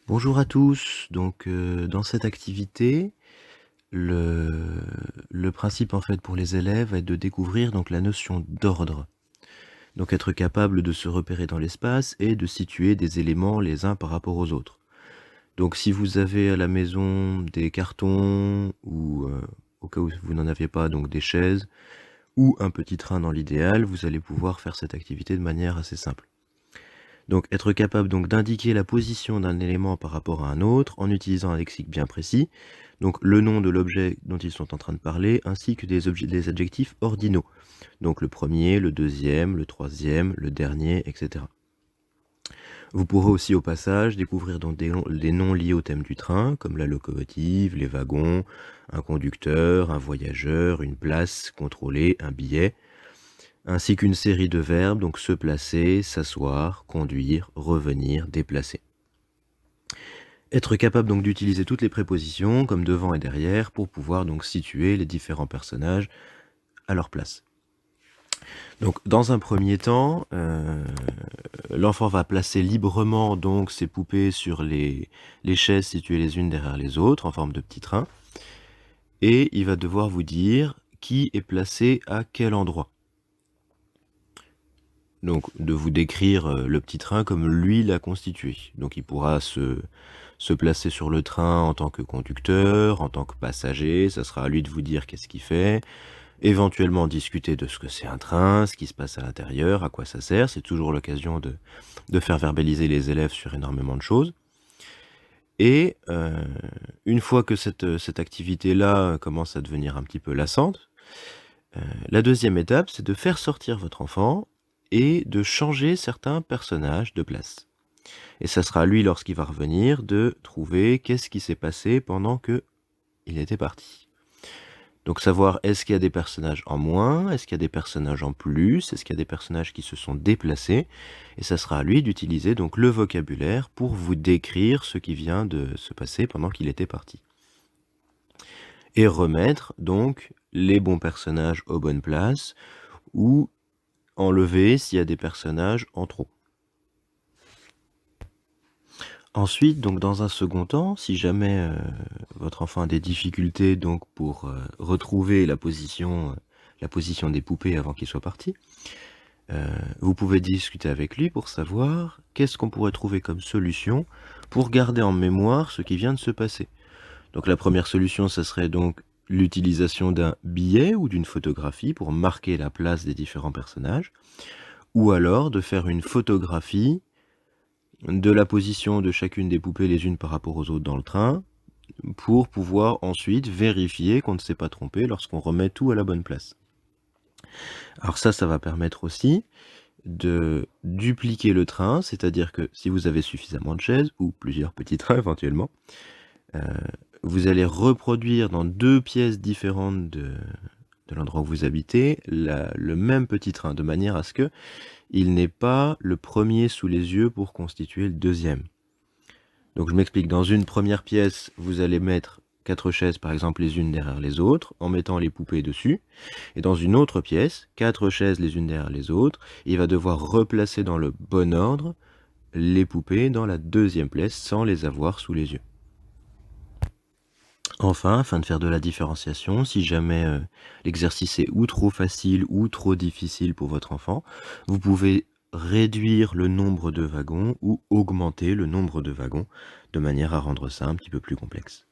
Bonjour à tous, dans cette activité, le le principe en fait pour les élèves est de découvrir donc la notion d'ordre. Donc être capable de se repérer dans l'espace et de situer des éléments les uns par rapport aux autres. Donc si vous avez à la maison des cartons ou, au cas où vous n'en avez pas, donc des chaises ou un petit train dans l'idéal, vous allez pouvoir faire cette activité de manière assez simple. Donc être capable donc d'indiquer la position d'un élément par rapport à un autre en utilisant un lexique bien précis, donc le nom de l'objet dont ils sont en train de parler, ainsi que des adjectifs ordinaux. Donc le premier, le deuxième, le troisième, le dernier, etc. Vous pourrez aussi au passage découvrir donc des noms liés au thème du train, comme la locomotive, les wagons, un conducteur, un voyageur, une place contrôlée, un billet, ainsi qu'une série de verbes, donc se placer, s'asseoir, conduire, revenir, déplacer. Être capable donc d'utiliser toutes les prépositions, comme devant et derrière, pour pouvoir donc situer les différents personnages à leur place. Donc dans un premier temps, l'enfant va placer librement donc ses poupées sur les chaises situées les unes derrière les autres, en forme de petit train, et il va devoir vous dire qui est placé à quel endroit. Donc de vous décrire, le petit train comme lui l'a constitué. Donc il pourra se placer sur le train en tant que conducteur, en tant que passager, ça sera à lui de vous dire qu'est-ce qu'il fait, éventuellement discuter de ce que c'est un train, ce qui se passe à l'intérieur, à quoi ça sert. C'est toujours l'occasion de faire verbaliser les élèves sur énormément de choses. Et une fois que cette activité-là commence à devenir un petit peu lassante, la deuxième étape, c'est de faire sortir votre enfant et de changer certains personnages de place. Et ça sera à lui, lorsqu'il va revenir, de trouver qu'est-ce qui s'est passé pendant qu'il était parti. Donc savoir est-ce qu'il y a des personnages en moins, est-ce qu'il y a des personnages en plus, est-ce qu'il y a des personnages qui se sont déplacés, et ça sera à lui d'utiliser donc le vocabulaire pour vous décrire ce qui vient de se passer pendant qu'il était parti. Et remettre donc les bons personnages aux bonnes places, ou enlever s'il y a des personnages en trop. Ensuite, donc dans un second temps, si jamais, votre enfant a des difficultés donc pour, retrouver la position des poupées avant qu'il soit parti, vous pouvez discuter avec lui pour savoir qu'est-ce qu'on pourrait trouver comme solution pour garder en mémoire ce qui vient de se passer. Donc la première solution, ça serait donc l'utilisation d'un billet ou d'une photographie pour marquer la place des différents personnages, ou alors de faire une photographie de la position de chacune des poupées les unes par rapport aux autres dans le train, pour pouvoir ensuite vérifier qu'on ne s'est pas trompé lorsqu'on remet tout à la bonne place. Alors ça va permettre aussi de dupliquer le train, c'est-à-dire que si vous avez suffisamment de chaises, ou plusieurs petits trains éventuellement, heu, vous allez reproduire dans 2 pièces différentes de l'endroit où vous habitez, le même petit train, de manière à ce qu'il n'ait pas le premier sous les yeux pour constituer le deuxième. Donc je m'explique, dans une première pièce, vous allez mettre 4 chaises, par exemple, les unes derrière les autres, en mettant les poupées dessus. Et dans une autre pièce, 4 chaises les unes derrière les autres, il va devoir replacer dans le bon ordre les poupées dans la deuxième pièce sans les avoir sous les yeux. Enfin, afin de faire de la différenciation, si jamais l'exercice est ou trop facile ou trop difficile pour votre enfant, vous pouvez réduire le nombre de wagons ou augmenter le nombre de wagons de manière à rendre ça un petit peu plus complexe.